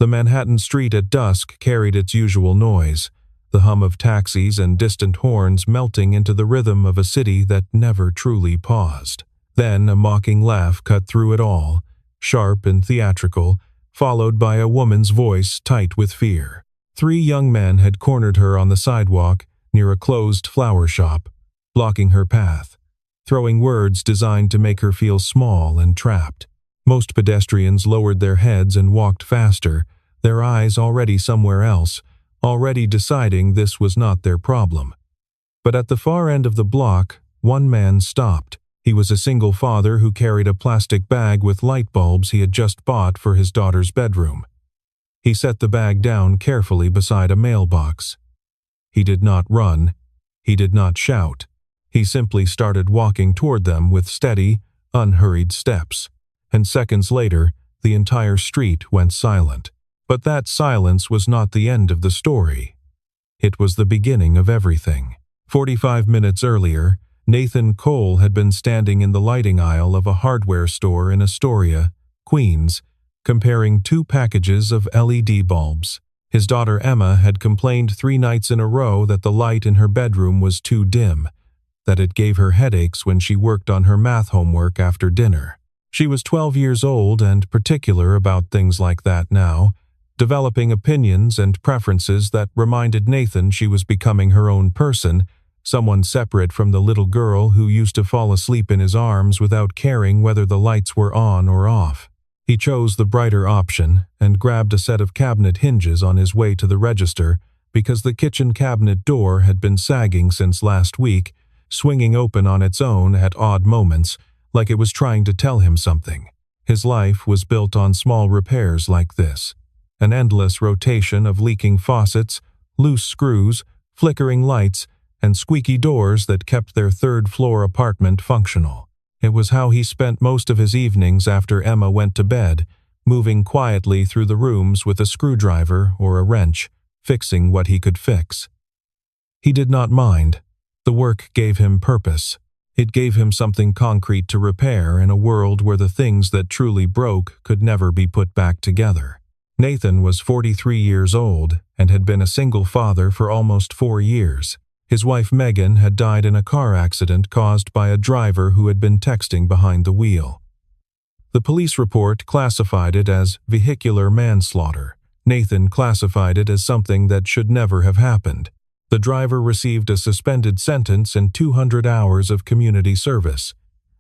The Manhattan street at dusk carried its usual noise, the hum of taxis and distant horns melting into the rhythm of a city that never truly paused. Then a mocking laugh cut through it all, sharp and theatrical, followed by a woman's voice tight with fear. 3 young men had cornered her on the sidewalk near a closed flower shop, blocking her path, throwing words designed to make her feel small and trapped. Most pedestrians lowered their heads and walked faster, their eyes already somewhere else, already deciding this was not their problem. But at the far end of the block, one man stopped. He was a single father who carried a plastic bag with light bulbs he had just bought for his daughter's bedroom. He set the bag down carefully beside a mailbox. He did not run. He did not shout. He simply started walking toward them with steady, unhurried steps. And seconds later, the entire street went silent. But that silence was not the end of the story. It was the beginning of everything. 45 minutes earlier, Nathan Cole had been standing in the lighting aisle of a hardware store in Astoria, Queens, comparing 2 packages of LED bulbs. His daughter Emma had complained 3 nights in a row that the light in her bedroom was too dim, that it gave her headaches when she worked on her math homework after dinner. She was 12 years old and particular about things like that now, developing opinions and preferences that reminded Nathan she was becoming her own person, someone separate from the little girl who used to fall asleep in his arms without caring whether the lights were on or off. He chose the brighter option and grabbed a set of cabinet hinges on his way to the register because the kitchen cabinet door had been sagging since last week, swinging open on its own at odd moments, like it was trying to tell him something. His life was built on small repairs like this, an endless rotation of leaking faucets, loose screws, flickering lights, and squeaky doors that kept their 3rd-floor apartment functional. It was how he spent most of his evenings after Emma went to bed, moving quietly through the rooms with a screwdriver or a wrench, fixing what he could fix. He did not mind. The work gave him purpose. It gave him something concrete to repair in a world where the things that truly broke could never be put back together. Nathan was 43 years old and had been a single father for almost 4 years. His wife Megan had died in a car accident caused by a driver who had been texting behind the wheel. The police report classified it as vehicular manslaughter. Nathan classified it as something that should never have happened. The driver received a suspended sentence and 200 hours of community service.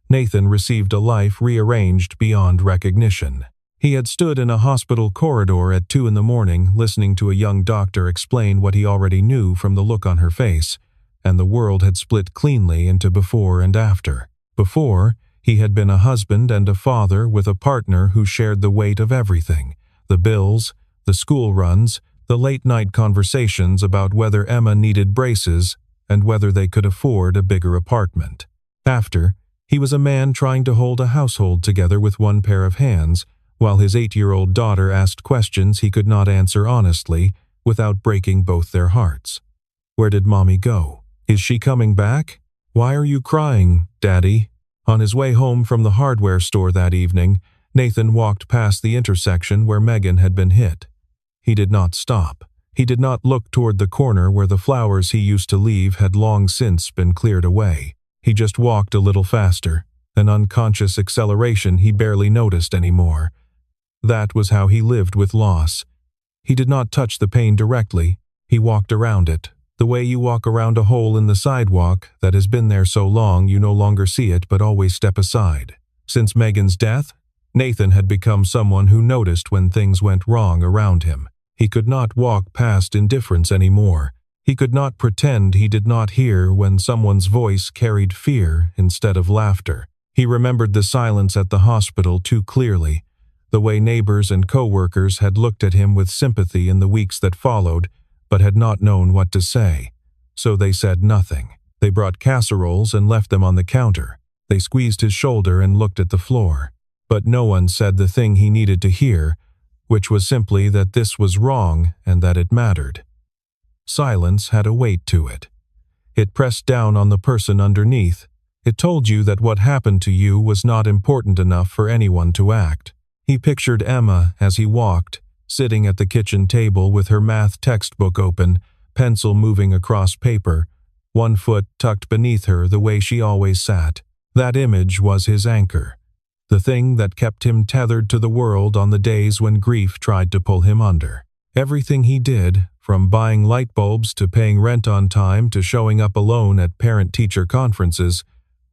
Nathan received a life rearranged beyond recognition. He had stood in a hospital corridor at 2 a.m. listening to a young doctor explain what he already knew from the look on her face, and the world had split cleanly into before and after. Before, he had been a husband and a father with a partner who shared the weight of everything: the bills, the school runs, the late-night conversations about whether Emma needed braces and whether they could afford a bigger apartment. After, he was a man trying to hold a household together with one pair of hands, while his 8-year-old daughter asked questions he could not answer honestly without breaking both their hearts. Where did Mommy go? Is she coming back? Why are you crying, Daddy? On his way home from the hardware store that evening, Nathan walked past the intersection where Megan had been hit. He did not stop. He did not look toward the corner where the flowers he used to leave had long since been cleared away. He just walked a little faster, an unconscious acceleration he barely noticed anymore. That was how he lived with loss. He did not touch the pain directly. He walked around it, the way you walk around a hole in the sidewalk that has been there so long you no longer see it but always step aside. Since Megan's death, Nathan had become someone who noticed when things went wrong around him. He could not walk past indifference anymore. He could not pretend he did not hear when someone's voice carried fear instead of laughter. He remembered the silence at the hospital too clearly, the way neighbors and co-workers had looked at him with sympathy in the weeks that followed, but had not known what to say. So they said nothing. They brought casseroles and left them on the counter. They squeezed his shoulder and looked at the floor. But no one said the thing he needed to hear, which was simply that this was wrong and that it mattered. Silence had a weight to it. It pressed down on the person underneath. It told you that what happened to you was not important enough for anyone to act. He pictured Emma as he walked, sitting at the kitchen table with her math textbook open, pencil moving across paper, one foot tucked beneath her the way she always sat. That image was his anchor, the thing that kept him tethered to the world on the days when grief tried to pull him under. Everything he did, from buying light bulbs to paying rent on time to showing up alone at parent-teacher conferences,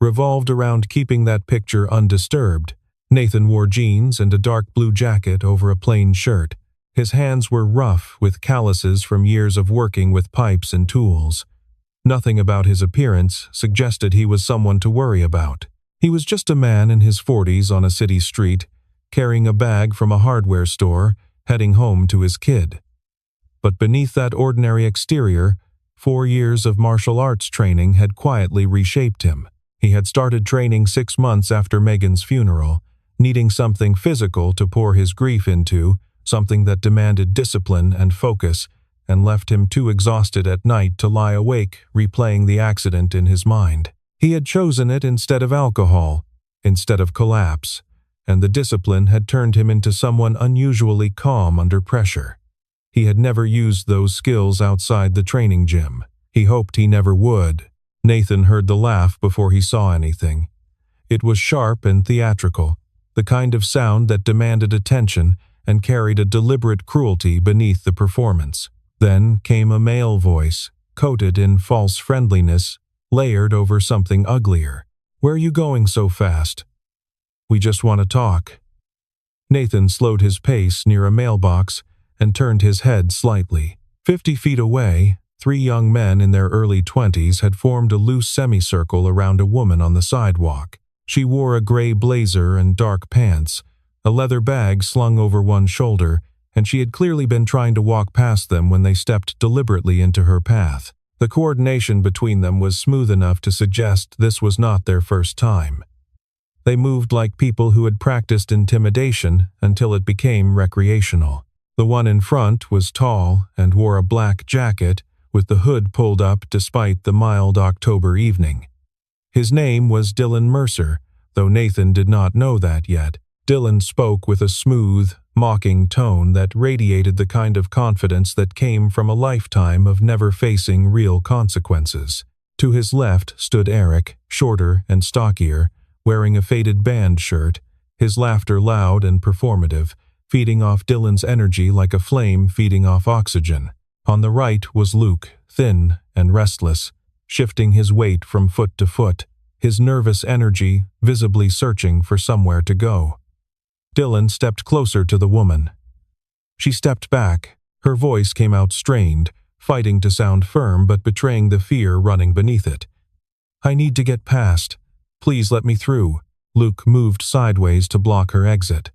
revolved around keeping that picture undisturbed. Nathan wore jeans and a dark blue jacket over a plain shirt. His hands were rough with calluses from years of working with pipes and tools. Nothing about his appearance suggested he was someone to worry about. He was just a man in his 40s on a city street, carrying a bag from a hardware store, heading home to his kid. But beneath that ordinary exterior, 4 years of martial arts training had quietly reshaped him. He had started training 6 months after Megan's funeral, needing something physical to pour his grief into, something that demanded discipline and focus, and left him too exhausted at night to lie awake, replaying the accident in his mind. He had chosen it instead of alcohol, instead of collapse, and the discipline had turned him into someone unusually calm under pressure. He had never used those skills outside the training gym. He hoped he never would. Nathan heard the laugh before he saw anything. It was sharp and theatrical, the kind of sound that demanded attention and carried a deliberate cruelty beneath the performance. Then came a male voice, coated in false friendliness, layered over something uglier. "Where are you going so fast?" "We just want to talk." Nathan slowed his pace near a mailbox and turned his head slightly. 50 feet away, 3 young men in their early 20s had formed a loose semicircle around a woman on the sidewalk. She wore a gray blazer and dark pants, a leather bag slung over one shoulder, and she had clearly been trying to walk past them when they stepped deliberately into her path. The coordination between them was smooth enough to suggest this was not their first time. They moved like people who had practiced intimidation until it became recreational. The one in front was tall and wore a black jacket with the hood pulled up despite the mild October evening. His name was Dylan Mercer, though Nathan did not know that yet. Dylan spoke with a smooth, mocking tone that radiated the kind of confidence that came from a lifetime of never facing real consequences. To his left stood Eric, shorter and stockier, wearing a faded band shirt, his laughter loud and performative, feeding off Dylan's energy like a flame feeding off oxygen. On the right was Luke, thin and restless, shifting his weight from foot to foot, his nervous energy visibly searching for somewhere to go. Dylan stepped closer to the woman. She stepped back. Her voice came out strained, fighting to sound firm but betraying the fear running beneath it. "I need to get past. Please let me through." Luke moved sideways to block her exit.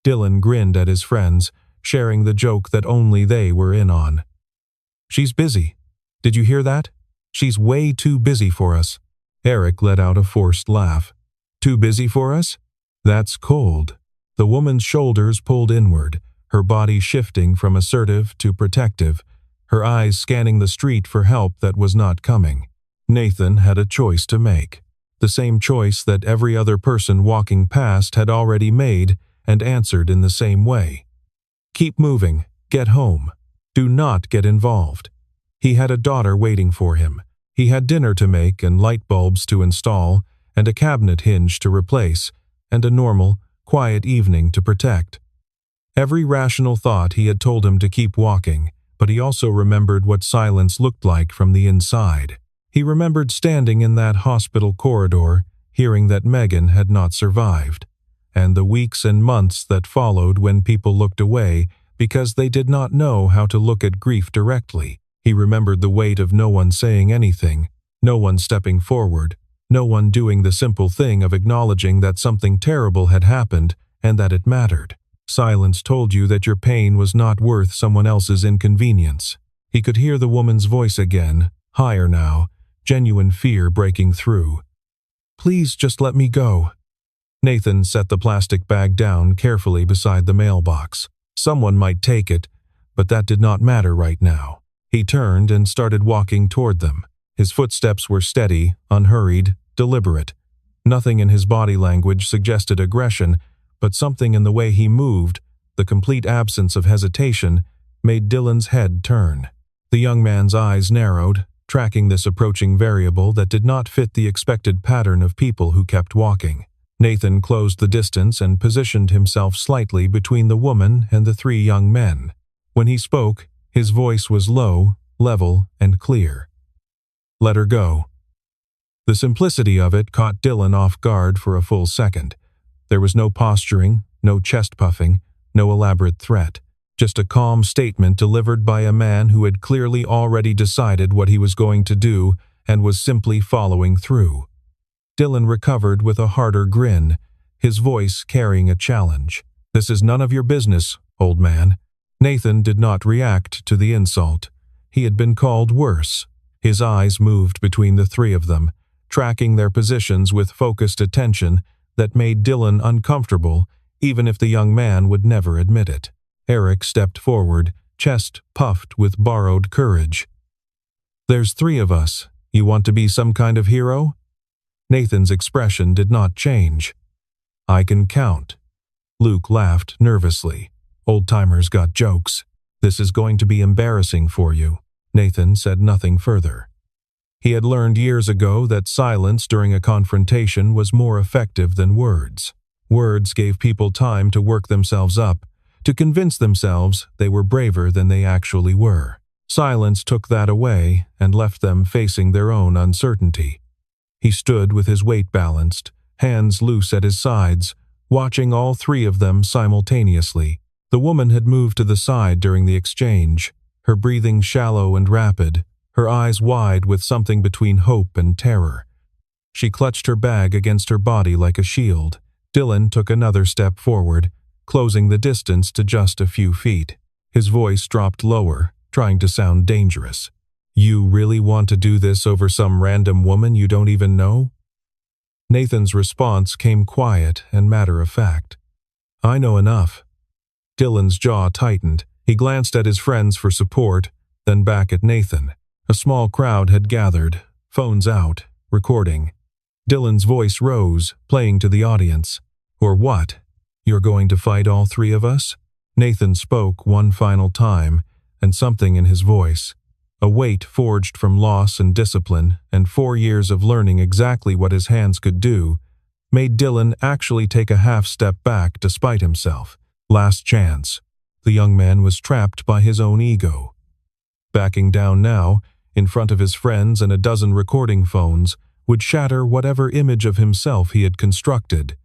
Dylan grinned at his friends, sharing the joke that only they were in on. "She's busy. Did you hear that? She's way too busy for us." Eric let out a forced laugh. "Too busy for us? That's cold." The woman's shoulders pulled inward, her body shifting from assertive to protective, her eyes scanning the street for help that was not coming. Nathan had a choice to make. The same choice that every other person walking past had already made and answered in the same way. Keep moving. Get home. Do not get involved. He had a daughter waiting for him. He had dinner to make and light bulbs to install and a cabinet hinge to replace and a normal, quiet evening to protect. Every rational thought he had told him to keep walking, but he also remembered what silence looked like from the inside. He remembered standing in that hospital corridor, hearing that Megan had not survived, and the weeks and months that followed when people looked away because they did not know how to look at grief directly. He remembered the weight of no one saying anything, no one stepping forward, no one doing the simple thing of acknowledging that something terrible had happened and that it mattered. Silence told you that your pain was not worth someone else's inconvenience. He could hear the woman's voice again, higher now, genuine fear breaking through. "Please just let me go." Nathan set the plastic bag down carefully beside the mailbox. Someone might take it, but that did not matter right now. He turned and started walking toward them. His footsteps were steady, unhurried, deliberate. Nothing in his body language suggested aggression, but something in the way he moved, the complete absence of hesitation, made Dylan's head turn. The young man's eyes narrowed, tracking this approaching variable that did not fit the expected pattern of people who kept walking. Nathan closed the distance and positioned himself slightly between the woman and the three young men. When he spoke, his voice was low, level, and clear. "Let her go." The simplicity of it caught Dylan off guard for a full second. There was no posturing, no chest puffing, no elaborate threat. Just a calm statement delivered by a man who had clearly already decided what he was going to do and was simply following through. Dylan recovered with a harder grin, his voice carrying a challenge. "This is none of your business, old man." Nathan did not react to the insult. He had been called worse. His eyes moved between the three of them, tracking their positions with focused attention that made Dylan uncomfortable, even if the young man would never admit it. Eric stepped forward, chest puffed with borrowed courage. "There's three of us. You want to be some kind of hero?" Nathan's expression did not change. "I can count." Luke laughed nervously. "Old-timers got jokes. This is going to be embarrassing for you." Nathan said nothing further. He had learned years ago that silence during a confrontation was more effective than words. Words gave people time to work themselves up, to convince themselves they were braver than they actually were. Silence took that away and left them facing their own uncertainty. He stood with his weight balanced, hands loose at his sides, watching all three of them simultaneously. The woman had moved to the side during the exchange, her breathing shallow and rapid, her eyes wide with something between hope and terror. She clutched her bag against her body like a shield. Dylan took another step forward, closing the distance to just a few feet. His voice dropped lower, trying to sound dangerous. "You really want to do this over some random woman you don't even know?" Nathan's response came quiet and matter-of-fact. "I know enough." Dylan's jaw tightened. He glanced at his friends for support, then back at Nathan. A small crowd had gathered, phones out, recording. Dylan's voice rose, playing to the audience. "Or what? You're going to fight all three of us?" Nathan spoke one final time, and something in his voice, a weight forged from loss and discipline and 4 years of learning exactly what his hands could do, made Dylan actually take a half step back despite himself. Last chance. The young man was trapped by his own ego. Backing down now, in front of his friends and a dozen recording phones, would shatter whatever image of himself he had constructed.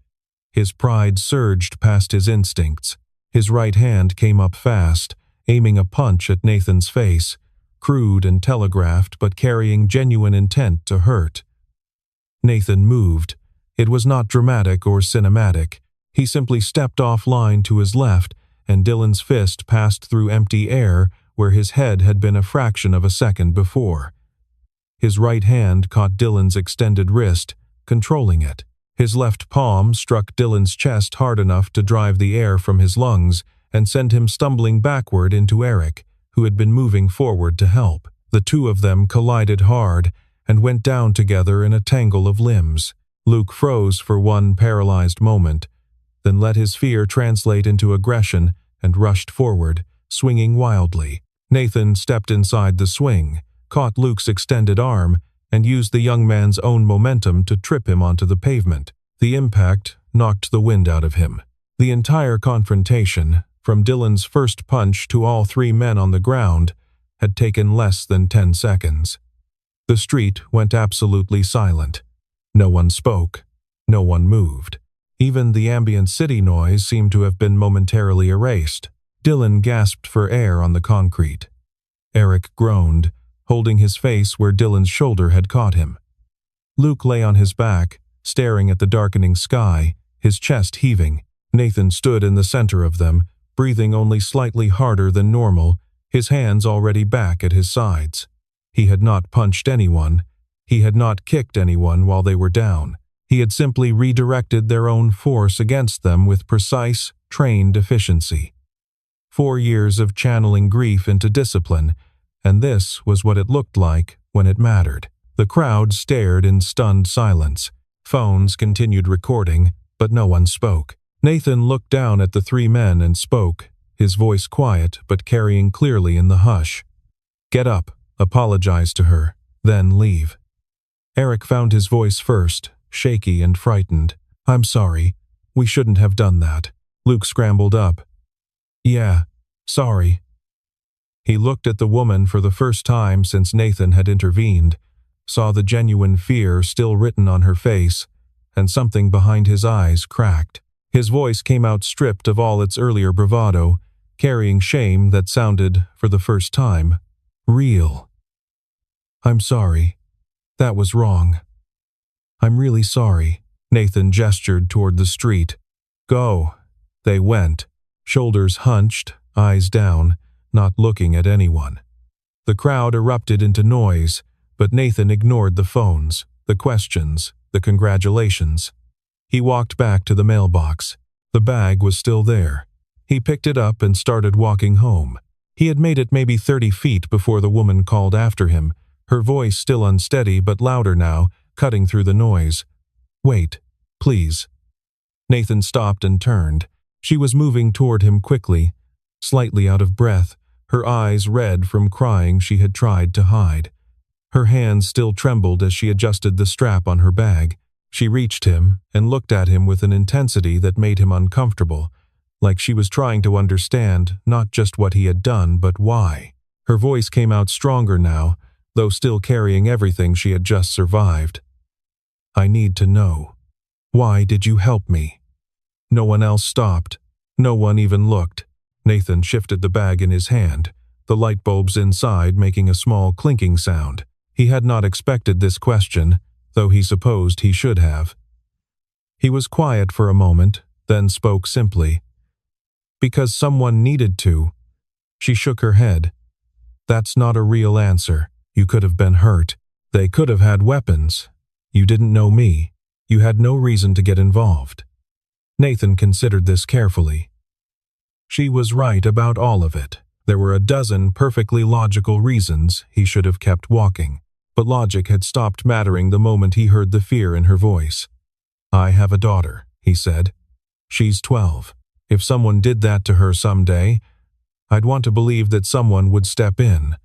His pride surged past his instincts. His right hand came up fast, aiming a punch at Nathan's face, crude and telegraphed but carrying genuine intent to hurt. Nathan moved. It was not dramatic or cinematic. He simply stepped offline to his left, and Dylan's fist passed through empty air where his head had been a fraction of a second before. His right hand caught Dylan's extended wrist, controlling it. His left palm struck Dylan's chest hard enough to drive the air from his lungs and send him stumbling backward into Eric, who had been moving forward to help. The two of them collided hard and went down together in a tangle of limbs. Luke froze for one paralyzed moment, then let his fear translate into aggression and rushed forward, swinging wildly. Nathan stepped inside the swing, caught Luke's extended arm, and used the young man's own momentum to trip him onto the pavement. The impact knocked the wind out of him. The entire confrontation, from Dylan's first punch to all three men on the ground, had taken less than 10 seconds. The street went absolutely silent. No one spoke. No one moved. Even the ambient city noise seemed to have been momentarily erased. Dylan gasped for air on the concrete. Eric groaned, holding his face where Dylan's shoulder had caught him. Luke lay on his back, staring at the darkening sky, his chest heaving. Nathan stood in the center of them, breathing only slightly harder than normal, his hands already back at his sides. He had not punched anyone. He had not kicked anyone while they were down. He had simply redirected their own force against them with precise, trained efficiency. 4 years of channeling grief into discipline, and this was what it looked like when it mattered. The crowd stared in stunned silence. Phones continued recording, but no one spoke. Nathan looked down at the three men and spoke, his voice quiet but carrying clearly in the hush. Get up, apologize to her, then leave. Eric found his voice first, shaky and frightened. I'm sorry. We shouldn't have done that. Luke scrambled up. Yeah, sorry. He looked at the woman for the first time since Nathan had intervened, saw the genuine fear still written on her face, and something behind his eyes cracked. His voice came out stripped of all its earlier bravado, carrying shame that sounded, for the first time, real. I'm sorry. That was wrong. I'm really sorry. Nathan gestured toward the street. Go. They went, shoulders hunched, eyes down, not looking at anyone. The crowd erupted into noise, but Nathan ignored the phones, the questions, the congratulations. He walked back to the mailbox. The bag was still there. He picked it up and started walking home. He had made it maybe 30 feet before the woman called after him, her voice still unsteady but louder now, cutting through the noise. Wait, please. Nathan stopped and turned. She was moving toward him quickly, slightly out of breath, her eyes red from crying she had tried to hide. Her hands still trembled as she adjusted the strap on her bag. She reached him and looked at him with an intensity that made him uncomfortable, like she was trying to understand not just what he had done, but why. Her voice came out stronger now, though still carrying everything she had just survived. I need to know. Why did you help me? No one else stopped. No one even looked. Nathan shifted the bag in his hand, the light bulbs inside making a small clinking sound. He had not expected this question, though he supposed he should have. He was quiet for a moment, then spoke simply. Because someone needed to. She shook her head. That's not a real answer. You could have been hurt. They could have had weapons. You didn't know me. You had no reason to get involved. Nathan considered this carefully. She was right about all of it. There were a dozen perfectly logical reasons he should have kept walking, but logic had stopped mattering the moment he heard the fear in her voice. I have a daughter, he said. She's 12. If someone did that to her someday, I'd want to believe that someone would step in.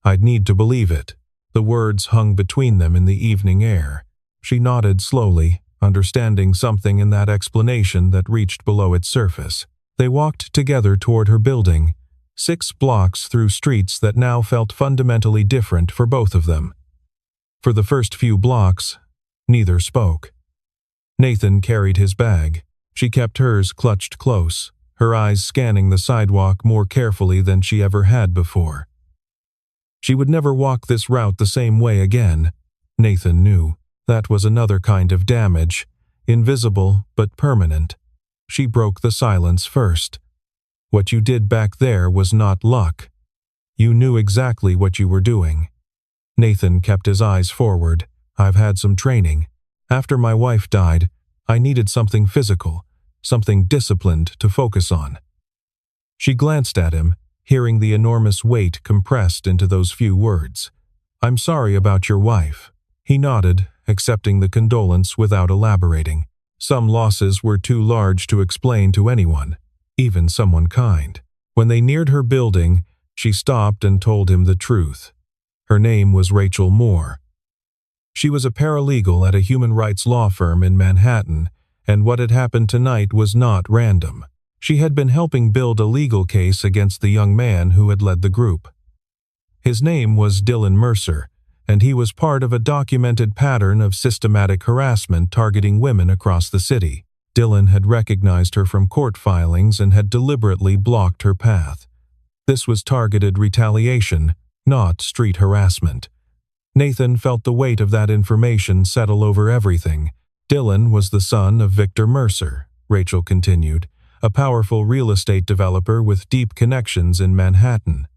I'd need to believe it. The words hung between them in the evening air. She nodded slowly, understanding something in that explanation that reached below its surface. They walked together toward her building, 6 blocks through streets that now felt fundamentally different for both of them. For the first few blocks, neither spoke. Nathan carried his bag. She kept hers clutched close, her eyes scanning the sidewalk more carefully than she ever had before. She would never walk this route the same way again, Nathan knew. That was another kind of damage, invisible but permanent. She broke the silence first. What you did back there was not luck. You knew exactly what you were doing. Nathan kept his eyes forward. I've had some training. After my wife died, I needed something physical, something disciplined to focus on. She glanced at him, hearing the enormous weight compressed into those few words. I'm sorry about your wife. He nodded, accepting the condolence without elaborating. Some losses were too large to explain to anyone, even someone kind. When they neared her building, she stopped and told him the truth. Her name was Rachel Moore. She was a paralegal at a human rights law firm in Manhattan, and what had happened tonight was not random. She had been helping build a legal case against the young man who had led the group. His name was Dylan Mercer, and he was part of a documented pattern of systematic harassment targeting women across the city. Dylan had recognized her from court filings and had deliberately blocked her path. This was targeted retaliation, not street harassment. Nathan felt the weight of that information settle over everything. Dylan was the son of Victor Mercer, Rachel continued, a powerful real estate developer with deep connections in Manhattan.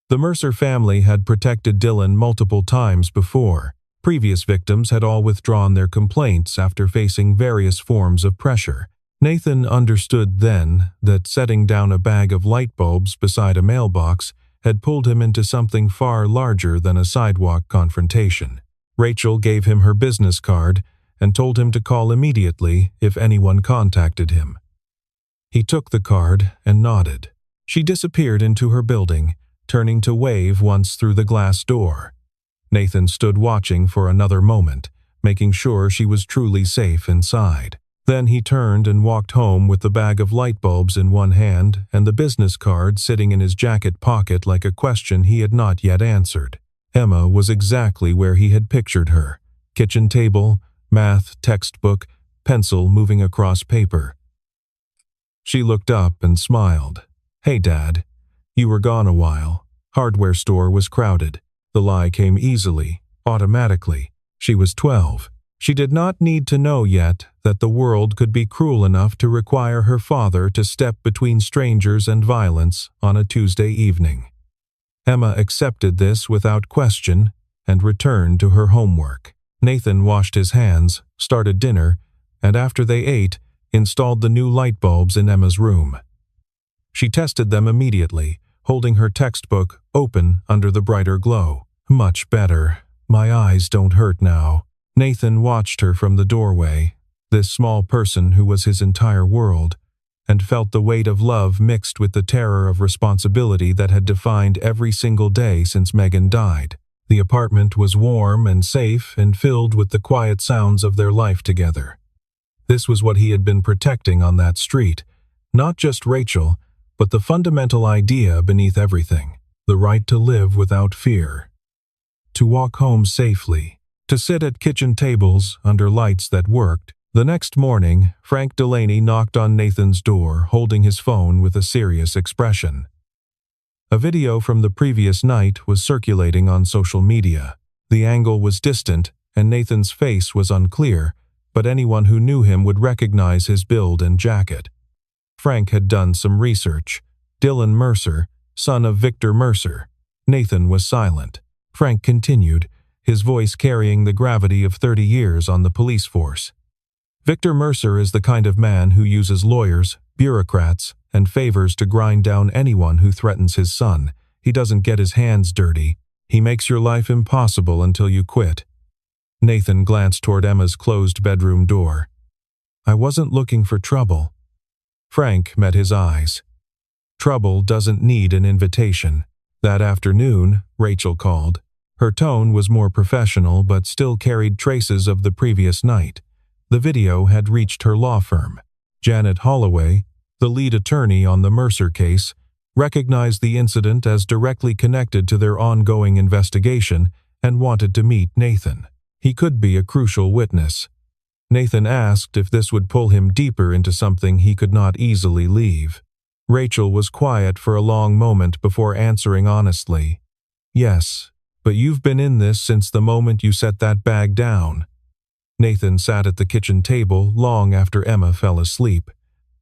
The Mercer family had protected Dylan multiple times before. Previous victims had all withdrawn their complaints after facing various forms of pressure. Nathan understood then that setting down a bag of light bulbs beside a mailbox had pulled him into something far larger than a sidewalk confrontation. Rachel gave him her business card and told him to call immediately if anyone contacted him. He took the card and nodded. She disappeared into her building, turning to wave once through the glass door. Nathan stood watching for another moment, making sure she was truly safe inside. Then he turned and walked home with the bag of light bulbs in one hand and the business card sitting in his jacket pocket like a question he had not yet answered. Emma was exactly where he had pictured her. Kitchen table, math, textbook, pencil moving across paper. She looked up and smiled. "Hey, Dad. You were gone a while." Hardware store was crowded. The lie came easily, automatically. She was 12. She did not need to know yet that the world could be cruel enough to require her father to step between strangers and violence on a Tuesday evening. Emma accepted this without question and returned to her homework. Nathan washed his hands, started dinner, and after they ate, installed the new light bulbs in Emma's room. She tested them immediately, holding her textbook open under the brighter glow. "Much better. My eyes don't hurt now." Nathan watched her from the doorway, this small person who was his entire world, and felt the weight of love mixed with the terror of responsibility that had defined every single day since Megan died. The apartment was warm and safe and filled with the quiet sounds of their life together. This was what he had been protecting on that street, not just Rachel, but the fundamental idea beneath everything, the right to live without fear. To walk home safely, to sit at kitchen tables under lights that worked. The next morning, Frank Delaney knocked on Nathan's door, holding his phone with a serious expression. A video from the previous night was circulating on social media. The angle was distant, and Nathan's face was unclear, but anyone who knew him would recognize his build and jacket. Frank had done some research. Dylan Mercer, son of Victor Mercer. Nathan was silent. Frank continued, his voice carrying the gravity of 30 years on the police force. "Victor Mercer is the kind of man who uses lawyers, bureaucrats, and favors to grind down anyone who threatens his son. He doesn't get his hands dirty. He makes your life impossible until you quit." Nathan glanced toward Emma's closed bedroom door. "I wasn't looking for trouble." Frank met his eyes. Trouble doesn't need an invitation. That afternoon, Rachel called. Her tone was more professional but still carried traces of the previous night. The video had reached her law firm. Janet Holloway, the lead attorney on the Mercer case, recognized the incident as directly connected to their ongoing investigation and wanted to meet Nathan. He could be a crucial witness. Nathan asked if this would pull him deeper into something he could not easily leave. Rachel was quiet for a long moment before answering honestly. "Yes, but you've been in this since the moment you set that bag down." Nathan sat at the kitchen table long after Emma fell asleep.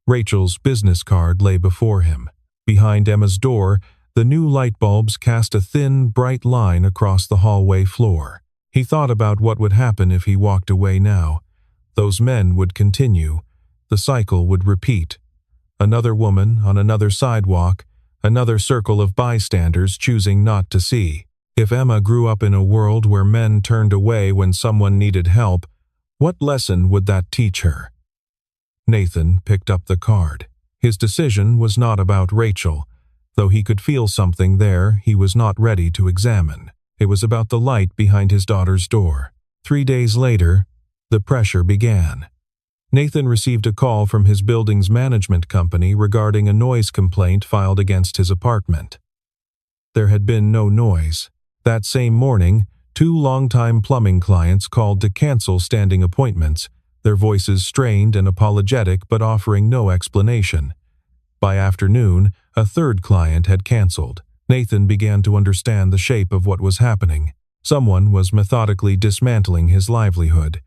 Rachel's business card lay before him. Behind Emma's door, the new light bulbs cast a thin, bright line across the hallway floor. He thought about what would happen if he walked away now. Those men would continue. The cycle would repeat. Another woman on another sidewalk, another circle of bystanders choosing not to see. If Emma grew up in a world where men turned away when someone needed help, what lesson would that teach her? Nathan picked up the card. His decision was not about Rachel, though he could feel something there he was not ready to examine. It was about the light behind his daughter's door. 3 days later, the pressure began. Nathan received a call from his building's management company regarding a noise complaint filed against his apartment. There had been no noise. That same morning, 2 longtime plumbing clients called to cancel standing appointments, their voices strained and apologetic but offering no explanation. By afternoon, a 3rd client had canceled. Nathan began to understand the shape of what was happening. Someone was methodically dismantling his livelihood.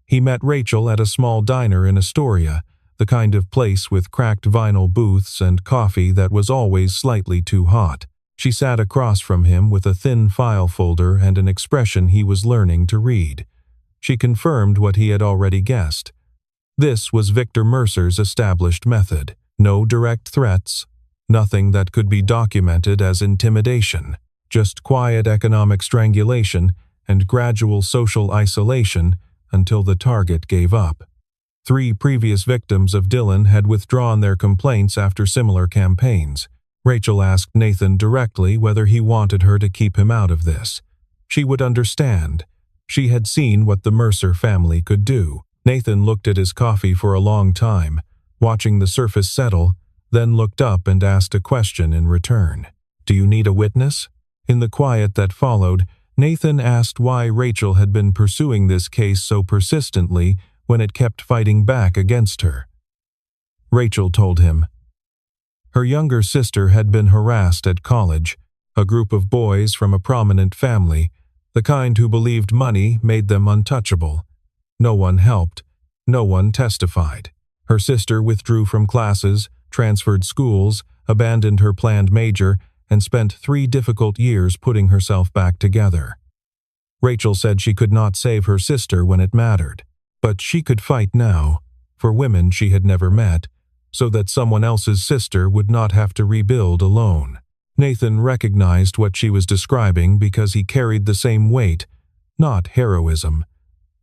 He met Rachel at a small diner in Astoria, the kind of place with cracked vinyl booths and coffee that was always slightly too hot. She sat across from him with a thin file folder and an expression he was learning to read. She confirmed what he had already guessed. This was Victor Mercer's established method. No direct threats, nothing that could be documented as intimidation, just quiet economic strangulation and gradual social isolation until the target gave up. 3 previous victims of Dylan had withdrawn their complaints after similar campaigns. Rachel asked Nathan directly whether he wanted her to keep him out of this. She would understand. She had seen what the Mercer family could do. Nathan looked at his coffee for a long time, watching the surface settle, then looked up and asked a question in return. "Do you need a witness?" In the quiet that followed, Nathan asked why Rachel had been pursuing this case so persistently when it kept fighting back against her. Rachel told him. Her younger sister had been harassed at college, a group of boys from a prominent family, the kind who believed money made them untouchable. No one helped. No one testified. Her sister withdrew from classes, transferred schools, abandoned her planned major, and spent 3 difficult years putting herself back together. Rachel said she could not save her sister when it mattered, but she could fight now, for women she had never met, so that someone else's sister would not have to rebuild alone. Nathan recognized what she was describing because he carried the same weight, not heroism,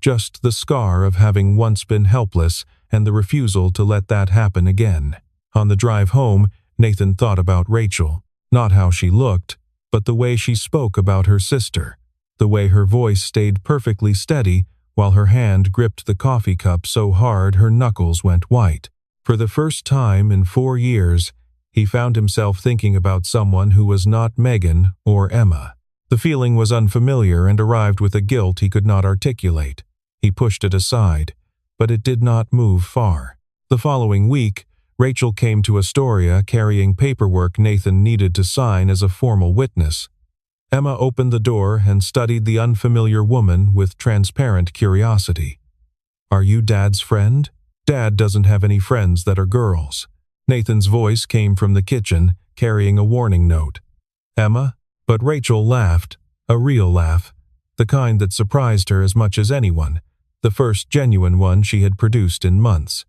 just the scar of having once been helpless and the refusal to let that happen again. On the drive home, Nathan thought about Rachel, not how she looked, but the way she spoke about her sister, the way her voice stayed perfectly steady while her hand gripped the coffee cup so hard her knuckles went white. For the first time in 4 years, he found himself thinking about someone who was not Megan or Emma. The feeling was unfamiliar and arrived with a guilt he could not articulate. He pushed it aside, but it did not move far. The following week, Rachel came to Astoria carrying paperwork Nathan needed to sign as a formal witness. Emma opened the door and studied the unfamiliar woman with transparent curiosity. "Are you Dad's friend?" "Dad doesn't have any friends that are girls." Nathan's voice came from the kitchen, carrying a warning note. "Emma?" But Rachel laughed, a real laugh, the kind that surprised her as much as anyone, the first genuine one she had produced in months.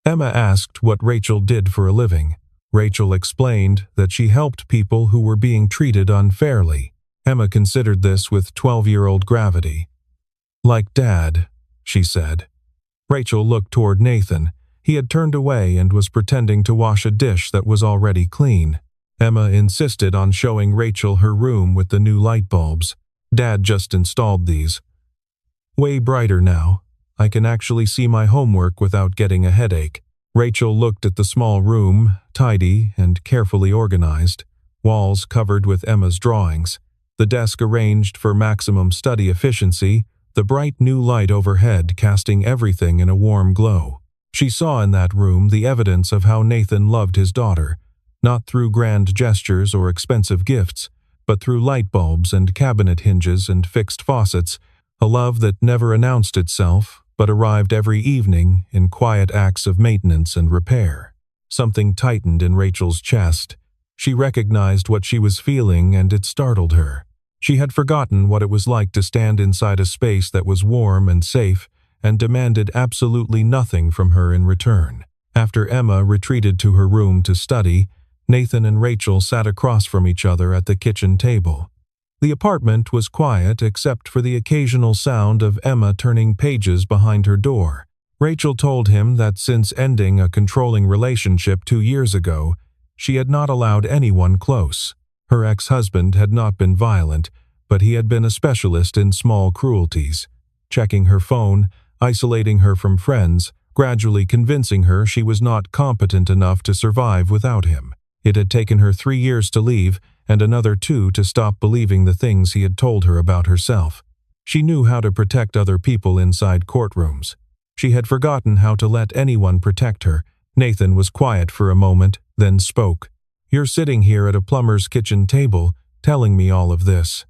Emma asked what Rachel did for a living. Rachel explained that she helped people who were being treated unfairly. Emma considered this with 12-year-old gravity. "Like Dad," she said. Rachel looked toward Nathan. He had turned away and was pretending to wash a dish that was already clean. Emma insisted on showing Rachel her room with the new light bulbs. "Dad just installed these. Way brighter now. I can actually see my homework without getting a headache." Rachel looked at the small room, tidy and carefully organized, walls covered with Emma's drawings, the desk arranged for maximum study efficiency, the bright new light overhead casting everything in a warm glow. She saw in that room the evidence of how Nathan loved his daughter, not through grand gestures or expensive gifts, but through light bulbs and cabinet hinges and fixed faucets, a love that never announced itself, but arrived every evening in quiet acts of maintenance and repair. Something tightened in Rachel's chest. She recognized what she was feeling and it startled her. She had forgotten what it was like to stand inside a space that was warm and safe and demanded absolutely nothing from her in return. After Emma retreated to her room to study, Nathan and Rachel sat across from each other at the kitchen table. The apartment was quiet except for the occasional sound of Emma turning pages behind her door. Rachel told him that since ending a controlling relationship 2 years ago, she had not allowed anyone close. Her ex-husband had not been violent, but he had been a specialist in small cruelties, checking her phone, isolating her from friends, gradually convincing her she was not competent enough to survive without him. It had taken her 3 years to leave, and another 2 to stop believing the things he had told her about herself. She knew how to protect other people inside courtrooms. She had forgotten how to let anyone protect her. Nathan was quiet for a moment, then spoke. "You're sitting here at a plumber's kitchen table, telling me all of this.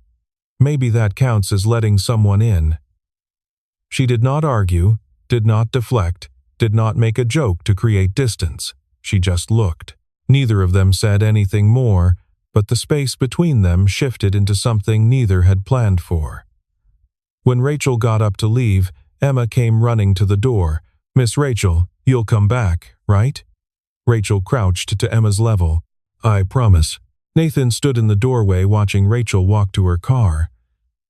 Maybe that counts as letting someone in." She did not argue, did not deflect, did not make a joke to create distance. She just looked. Neither of them said anything more, but the space between them shifted into something neither had planned for. When Rachel got up to leave, Emma came running to the door. "Miss Rachel, you'll come back, right?" Rachel crouched to Emma's level. "I promise." Nathan stood in the doorway watching Rachel walk to her car.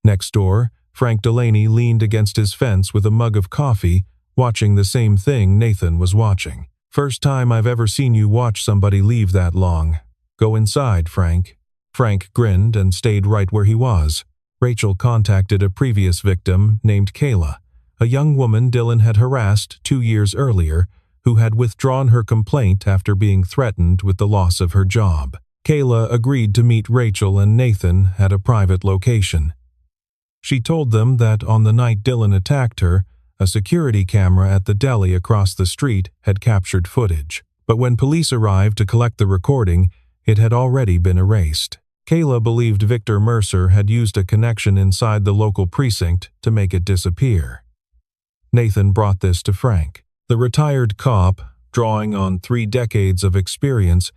Next door, Frank Delaney leaned against his fence with a mug of coffee, watching the same thing Nathan was watching. "First time I've ever seen you watch somebody leave that long. Go inside, Frank." Frank grinned and stayed right where he was. Rachel contacted a previous victim named Kayla, a young woman Dylan had harassed 2 years earlier, who had withdrawn her complaint after being threatened with the loss of her job. Kayla agreed to meet Rachel and Nathan at a private location. She told them that on the night Dylan attacked her, a security camera at the deli across the street had captured footage. But when police arrived to collect the recording, it had already been erased. Kayla believed Victor Mercer had used a connection inside the local precinct to make it disappear. Nathan brought this to Frank. The retired cop, drawing on 3 decades of experience,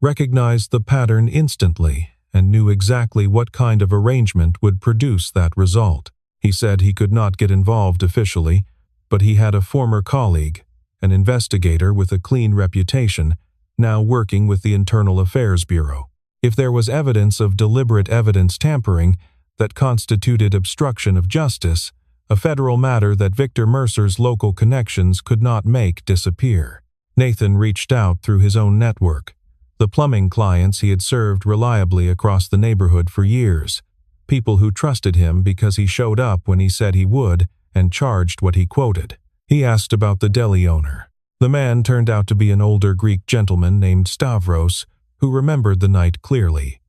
recognized the pattern instantly and knew exactly what kind of arrangement would produce that result. He said he could not get involved officially, but he had a former colleague, an investigator with a clean reputation, now working with the Internal Affairs Bureau. If there was evidence of deliberate evidence tampering that constituted obstruction of justice, a federal matter that Victor Mercer's local connections could not make disappear. Nathan reached out through his own network, the plumbing clients he had served reliably across the neighborhood for years, people who trusted him because he showed up when he said he would and charged what he quoted. He asked about the deli owner. The man turned out to be an older Greek gentleman named Stavros, who remembered the night clearly.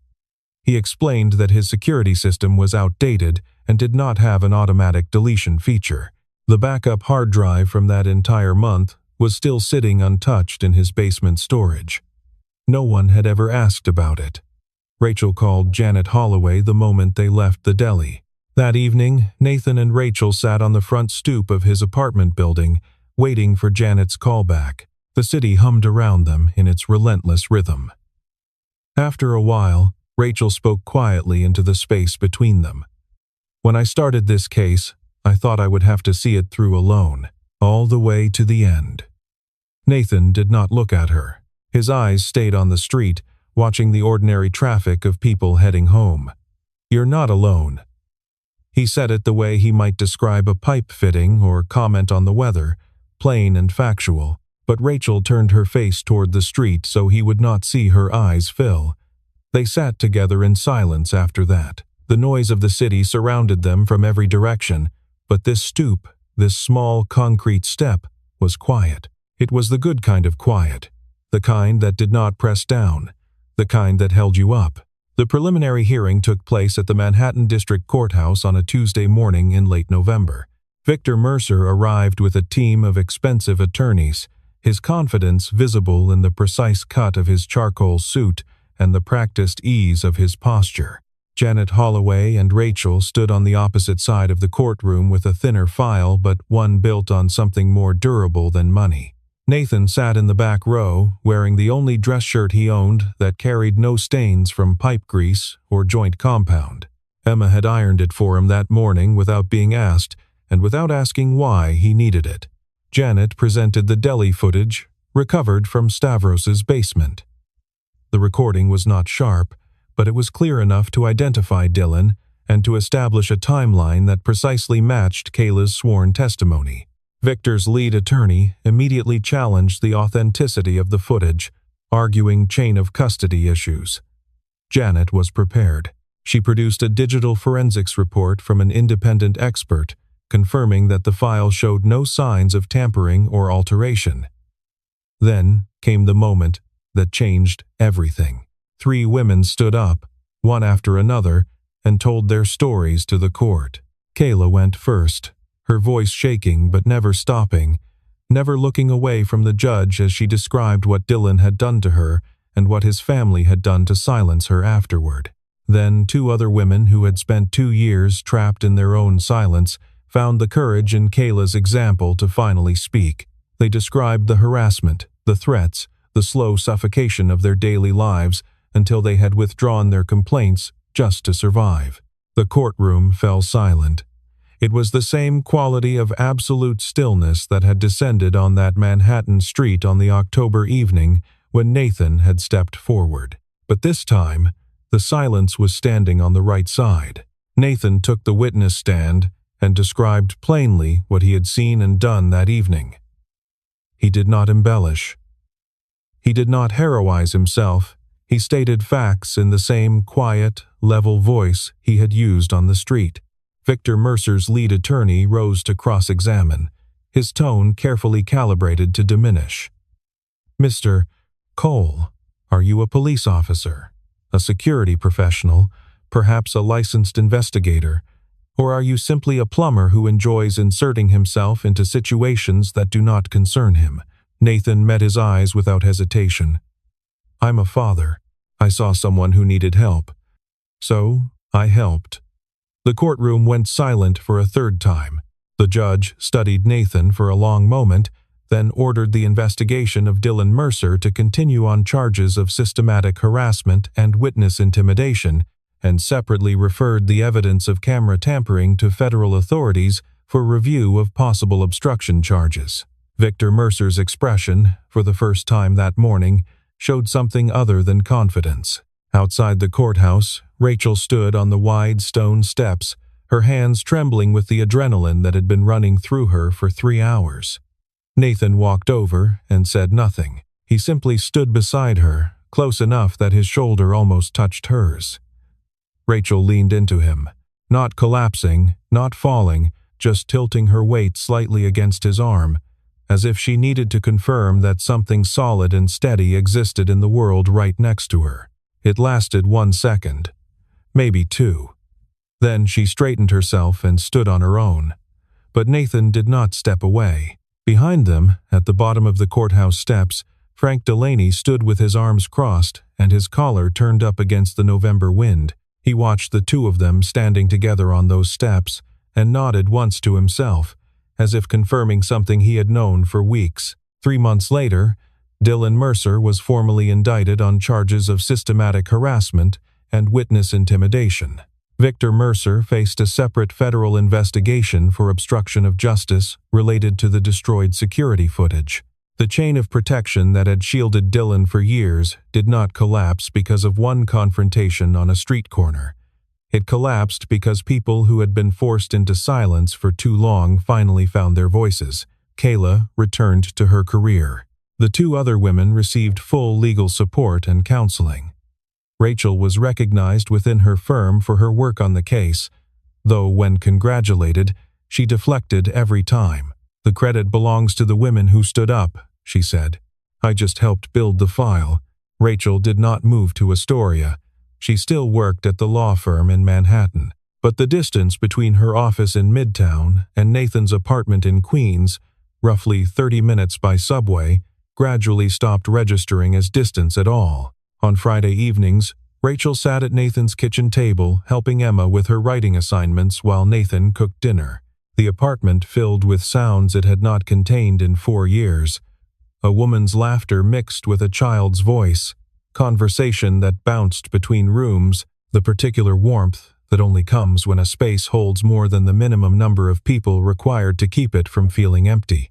He explained that his security system was outdated and did not have an automatic deletion feature. The backup hard drive from that entire month was still sitting untouched in his basement storage. No one had ever asked about it. Rachel called Janet Holloway the moment they left the deli. That evening, Nathan and Rachel sat on the front stoop of his apartment building, waiting for Janet's callback. The city hummed around them in its relentless rhythm. After a while, Rachel spoke quietly into the space between them. "When I started this case, I thought I would have to see it through alone, all the way to the end." Nathan did not look at her. His eyes stayed on the street, watching the ordinary traffic of people heading home. "You're not alone." He said it the way he might describe a pipe fitting or comment on the weather, plain and factual, but Rachel turned her face toward the street so he would not see her eyes fill. They sat together in silence after that. The noise of the city surrounded them from every direction, but this stoop, this small concrete step, was quiet. It was the good kind of quiet, the kind that did not press down, the kind that held you up. The preliminary hearing took place at the Manhattan District Courthouse on a Tuesday morning in late November. Victor Mercer arrived with a team of expensive attorneys, his confidence visible in the precise cut of his charcoal suit and the practiced ease of his posture. Janet Holloway and Rachel stood on the opposite side of the courtroom with a thinner file but one built on something more durable than money. Nathan sat in the back row, wearing the only dress shirt he owned that carried no stains from pipe grease or joint compound. Emma had ironed it for him that morning without being asked, and without asking why he needed it. Janet presented the deli footage, recovered from Stavros's basement. The recording was not sharp, but it was clear enough to identify Dylan and to establish a timeline that precisely matched Kayla's sworn testimony. Victor's lead attorney immediately challenged the authenticity of the footage, arguing chain of custody issues. Janet was prepared. She produced a digital forensics report from an independent expert, confirming that the file showed no signs of tampering or alteration. Then came the moment that changed everything. 3 women stood up, one after another, and told their stories to the court. Kayla went first, her voice shaking but never stopping, never looking away from the judge as she described what Dylan had done to her and what his family had done to silence her afterward. Then 2 other women who had spent 2 years trapped in their own silence found the courage in Kayla's example to finally speak. They described the harassment, the threats, the slow suffocation of their daily lives until they had withdrawn their complaints just to survive. The courtroom fell silent. It was the same quality of absolute stillness that had descended on that Manhattan street on the October evening when Nathan had stepped forward. But this time, the silence was standing on the right side. Nathan took the witness stand, and described plainly what he had seen and done that evening. He did not embellish. He did not heroize himself. He stated facts in the same quiet, level voice he had used on the street. Victor Mercer's lead attorney rose to cross-examine, his tone carefully calibrated to diminish. "Mr. Cole, are you a police officer, a security professional, perhaps a licensed investigator, or are you simply a plumber who enjoys inserting himself into situations that do not concern him?" Nathan met his eyes without hesitation. "I'm a father. I saw someone who needed help. So, I helped." The courtroom went silent for a third time. The judge studied Nathan for a long moment, then ordered the investigation of Dylan Mercer to continue on charges of systematic harassment and witness intimidation, and separately referred the evidence of camera tampering to federal authorities for review of possible obstruction charges. Victor Mercer's expression, for the first time that morning, showed something other than confidence. Outside the courthouse, Rachel stood on the wide stone steps, her hands trembling with the adrenaline that had been running through her for 3 hours. Nathan walked over and said nothing. He simply stood beside her, close enough that his shoulder almost touched hers. Rachel leaned into him, not collapsing, not falling, just tilting her weight slightly against his arm, as if she needed to confirm that something solid and steady existed in the world right next to her. It lasted 1 second, maybe 2. Then she straightened herself and stood on her own. But Nathan did not step away. Behind them, at the bottom of the courthouse steps, Frank Delaney stood with his arms crossed and his collar turned up against the November wind. He watched the two of them standing together on those steps and nodded once to himself, as if confirming something he had known for weeks. 3 months later, Dylan Mercer was formally indicted on charges of systematic harassment and witness intimidation. Victor Mercer faced a separate federal investigation for obstruction of justice related to the destroyed security footage. The chain of protection that had shielded Dylan for years did not collapse because of one confrontation on a street corner. It collapsed because people who had been forced into silence for too long finally found their voices. Kayla returned to her career. The 2 other women received full legal support and counseling. Rachel was recognized within her firm for her work on the case, though when congratulated, she deflected every time. "The credit belongs to the women who stood up," she said. "I just helped build the file." Rachel did not move to Astoria. She still worked at the law firm in Manhattan, but the distance between her office in Midtown and Nathan's apartment in Queens, roughly 30 minutes by subway, gradually stopped registering as distance at all. On Friday evenings, Rachel sat at Nathan's kitchen table helping Emma with her writing assignments while Nathan cooked dinner. The apartment filled with sounds it had not contained in 4 years. A woman's laughter mixed with a child's voice, conversation that bounced between rooms, the particular warmth that only comes when a space holds more than the minimum number of people required to keep it from feeling empty.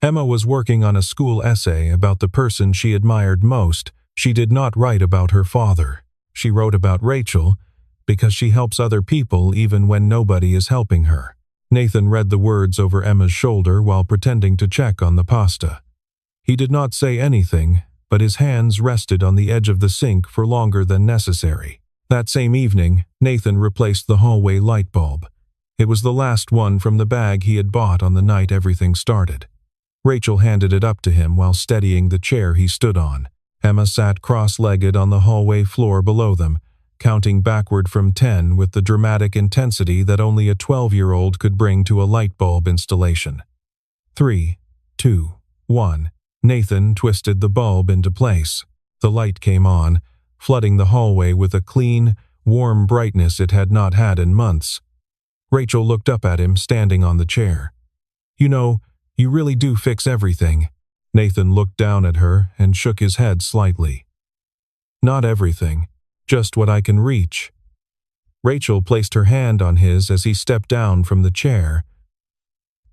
Emma was working on a school essay about the person she admired most. She did not write about her father. She wrote about Rachel because she helps other people even when nobody is helping her. Nathan read the words over Emma's shoulder while pretending to check on the pasta. He did not say anything, but his hands rested on the edge of the sink for longer than necessary. That same evening, Nathan replaced the hallway light bulb. It was the last one from the bag he had bought on the night everything started. Rachel handed it up to him while steadying the chair he stood on. Emma sat cross-legged on the hallway floor below them, counting backward from 10 with the dramatic intensity that only a 12-year-old could bring to a light bulb installation. 3, 2, 1. Nathan twisted the bulb into place. The light came on, flooding the hallway with a clean, warm brightness it had not had in months. Rachel looked up at him standing on the chair. "You know, you really do fix everything." Nathan looked down at her and shook his head slightly. "Not everything, just what I can reach." Rachel placed her hand on his as he stepped down from the chair.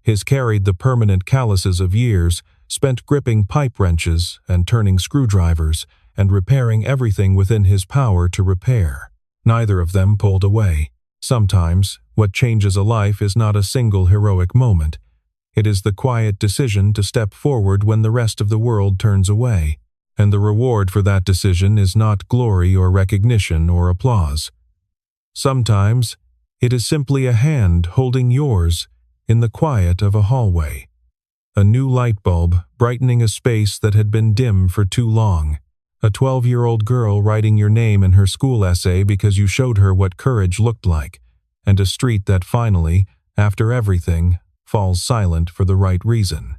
His carried the permanent calluses of years, spent gripping pipe wrenches and turning screwdrivers and repairing everything within his power to repair. Neither of them pulled away. Sometimes, what changes a life is not a single heroic moment. It is the quiet decision to step forward when the rest of the world turns away, and the reward for that decision is not glory or recognition or applause. Sometimes, it is simply a hand holding yours in the quiet of a hallway. A new light bulb brightening a space that had been dim for too long. A 12-year-old girl writing your name in her school essay because you showed her what courage looked like, and a street that finally, after everything, falls silent for the right reason.